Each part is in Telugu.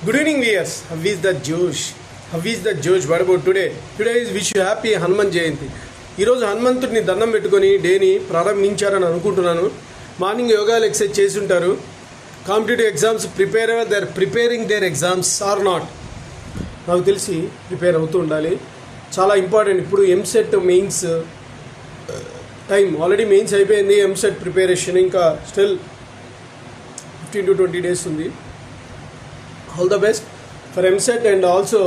Good evening, viewers. How is the Josh? How is the Josh? What about today? Today is wish you happy Hanuman Jayanti. ఈ రోజు హనుమంతుడిని దండం పెట్టుకొని డేని ప్రారంభించారని అనుకుంటున్నాను. మార్నింగ్ యోగాలు ఎక్సర్సైజ్ చేసి ఉంటారు. Competitive exams preparing their exams are not, నాకు తెలిసి ప్రిపేర్ అవుతూ ఉండాలి. చాలా ఇంపార్టెంట్. ఇప్పుడు EAMCET mains time already mains అయిపోయింది. ఎంసెట్ ప్రిపరేషన్ ఇంకా స్టిల్ 15 to 20 days ఉంది. All the best for EAMCET and also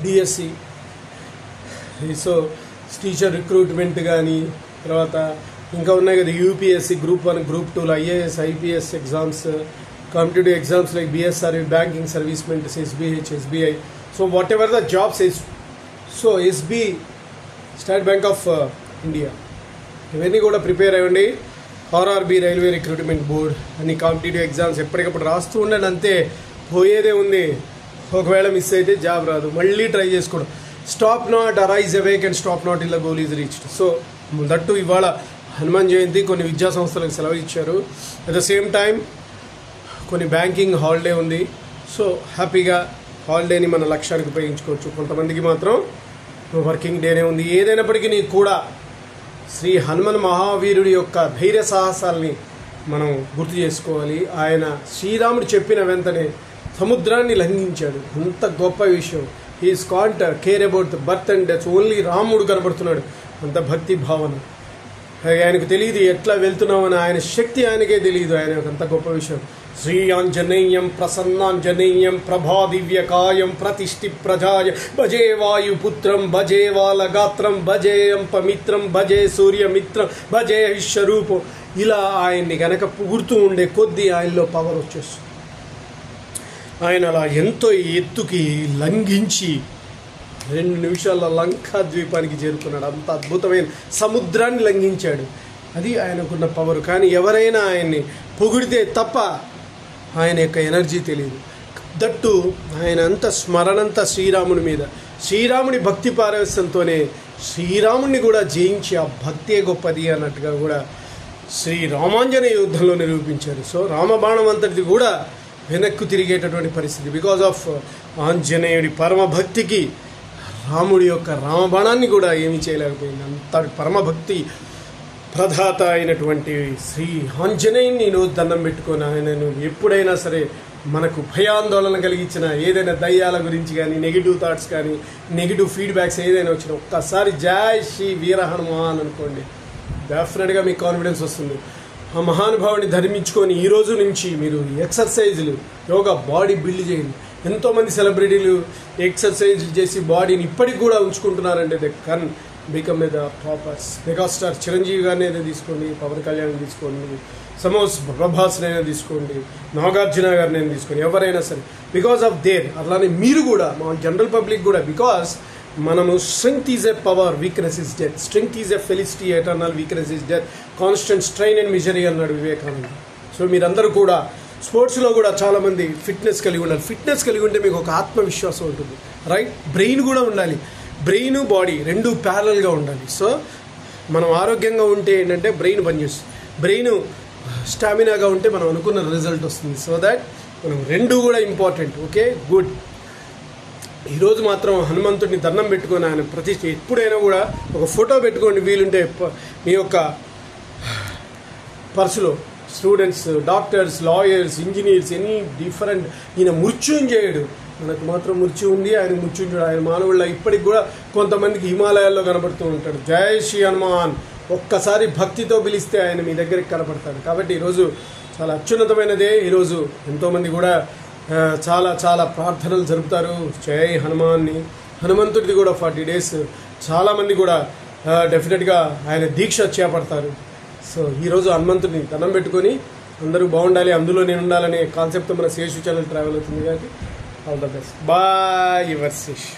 DSC. So teacher recruitment కానీ తర్వాత ఇంకా ఉన్నాయి కదా, UPSC group 1 group 2 IAS IPS exams, competitive exams like BSR banking సర్వీస్మెంట్, SBH, SBI. So whatever the jobs is, so SB state bank of India, ఇవన్నీ కూడా ప్రిపేర్ అయ్యండి. ఆర్ఆర్బీ రైల్వే రిక్రూట్మెంట్ బోర్డ్ అన్ని కాంపిటేటివ్ ఎగ్జామ్స్ ఎప్పటికప్పుడు రాస్తూ ఉండండి. అంతే, పోయేదే ఉంది. ఒకవేళ మిస్ అయితే జాబ్ రాదు, మళ్ళీ ట్రై చేసుకోవడం. Stop not, arise awake and stop not in the goal is reached. So that ఇవాళ హనుమాన్ జయంతి, కొన్ని విద్యా సంస్థలకు సెలవు ఇచ్చారు. అట్ ద సేమ్ టైం కొన్ని బ్యాంకింగ్ హాలిడే ఉంది. సో హ్యాపీగా హాలిడేని మన లక్ష్యానికి ఉపయోగించుకోవచ్చు. కొంతమందికి మాత్రం వర్కింగ్ డేనే ఉంది. ఏదైనప్పటికీ కూడా శ్రీ హనుమన్ మహావీరుడి యొక్క ధైర్య సాహసాలని మనం గుర్తు చేసుకోవాలి. ఆయన శ్రీరాముడు చెప్పిన వెంటనే సముద్రాన్ని లంఘించాడు. అంత గొప్ప విషయం. He's can't care about the birth and death. Only రాముడు కనబడుతున్నాడు. అంత భక్తి భావన. ఆయనకు తెలియదు ఎట్లా వెళ్తున్నామని, ఆయన శక్తి ఆయనకే తెలియదు. ఆయన అంత గొప్ప విషయం. శ్రీ ఆంజనేయం ప్రసన్నాంజనేయం ప్రభాదివ్యకాయం ప్రతిష్ఠి ప్రజాయ భజే వాయుపుత్రం భజే వాలగాత్రం భజేయం పమిత్రం భజే సూర్యమిత్రం భజే విశ్వరూపం. ఇలా ఆయన్ని గనక పుగుడుతూ ఉండే కొద్దీ ఆయనలో పవర్ వచ్చేస్తుంది. ఆయన అలా ఎంతో ఎత్తుకి లంఘించి 2 నిమిషాల్లో లంకా ద్వీపానికి చేరుకున్నాడు. అంత అద్భుతమైన సముద్రాన్ని లంఘించాడు. అది ఆయనకున్న పవర్. కానీ ఎవరైనా ఆయన్ని పొగిడితే తప్ప ఆయన యొక్క ఎనర్జీ తెలియదు. దట్టు ఆయన అంత స్మరణంతా శ్రీరాముడి మీద, శ్రీరాముడి భక్తి పారవశ్యంతోనే శ్రీరాముడిని కూడా జయించి ఆ భక్తే గొప్పది అన్నట్టుగా కూడా శ్రీ రామాంజనేయ యుద్ధంలో నిరూపించారు. సో రామబాణం అంతటిది కూడా వెనక్కు తిరిగేటటువంటి పరిస్థితి. బికాజ్ ఆఫ్ ఆంజనేయుడి పరమభక్తికి రాముడి యొక్క రామబాణాన్ని కూడా ఏమీ చేయలేకపోయింది. అంత పరమభక్తి ప్రదాత అయినటువంటి శ్రీ ఆంజనేయుని ఈరోజు దండం పెట్టుకొని ఆయనను ఎప్పుడైనా సరే మనకు భయాందోళన కలిగించిన ఏదైనా దయ్యాల గురించి కానీ, నెగిటివ్ థాట్స్ కానీ, నెగిటివ్ ఫీడ్బ్యాక్స్ ఏదైనా వచ్చినా ఒక్కసారి జై శ్రీ వీర హనుమాన్ అనుకోండి, డెఫినెట్గా మీకు కాన్ఫిడెన్స్ వస్తుంది. ఆ మహానుభావుని ధర్మించుకొని ఈ రోజు నుంచి మీరు ఎక్సర్సైజులు, యోగా, బాడీ బిల్డ్ చేయండి. ఎంతోమంది సెలబ్రిటీలు ఎక్సర్సైజ్ చేసి బాడీని ఇప్పటికి కూడా ఉంచుకుంటున్నారంటే దే కన్ become the toppers. Megastar Chiranjeevi గారిని అయితే తీసుకోండి, పవన్ కళ్యాణ్ తీసుకోండి, ప్రభాస్నైనా తీసుకోండి, నాగార్జున గారిని తీసుకోండి, ఎవరైనా సరే బికాస్ ఆఫ్ దేర్. అలానే మీరు కూడా, మా జనరల్ పబ్లిక్ కూడా, బికాస్ మనము strength is a power, weakness is death. Strength is a felicity eternal, weakness is death. Constant strain and misery అన్నాడు వివేకానంద. సో మీరందరూ కూడా స్పోర్ట్స్లో కూడా చాలామంది ఫిట్నెస్ కలిగి ఉండాలి. ఫిట్నెస్ కలిగి ఉంటే మీకు ఒక ఆత్మవిశ్వాసం ఉంటుంది, రైట్? బ్రెయిన్ కూడా ఉండాలి. బ్రెయిన్ బాడీ రెండు ప్యారల్గా ఉండాలి. సో మనం ఆరోగ్యంగా ఉంటే ఏంటంటే బ్రెయిన్ పనిచేస్తుంది. బ్రెయిన్ స్టామినాగా ఉంటే మనం అనుకున్న రిజల్ట్ వస్తుంది. సో దాట్ మనం రెండు కూడా ఇంపార్టెంట్. Okay, good. ఈరోజు మాత్రం హనుమంతుడిని దండం పెట్టుకొని ఆయన ప్రతిష్ఠ ఎప్పుడైనా కూడా ఒక ఫోటో పెట్టుకోండి. వీలుంటే మీ యొక్క పర్సులో students, doctors, lawyers, engineers, any different. ఈయన మృత్యుంజయుడు. మనకు మాత్రం మృత్యు ఉంది, ఆయన మృత్యుంజయుడు. ఆయన మానవుళ్ళ ఇప్పటికి కూడా కొంతమందికి హిమాలయాల్లో కనబడుతూ ఉంటాడు. జై శ్రీ హనుమాన్. ఒక్కసారి భక్తితో పిలిస్తే ఆయన మీ దగ్గరికి కనపడతాడు. కాబట్టి ఈరోజు చాలా అత్యున్నతమైనదే. ఈరోజు ఎంతోమంది కూడా చాలా చాలా ప్రార్థనలు జరుపుతారు జై హనుమాన్ని. హనుమంతుడిది కూడా 40 days చాలామంది కూడా డెఫినెట్గా ఆయన దీక్ష చేపడతారు. సో ఈరోజు హనుమంతుడిని దండం పెట్టుకొని అందరూ బాగుండాలి, అందులో నేను ఉండాలనే కాన్సెప్ట్తో మన శేషు ఛానల్ ట్రావెల్ అవుతుంది. కాబట్టి all the best. Bye your Sesh.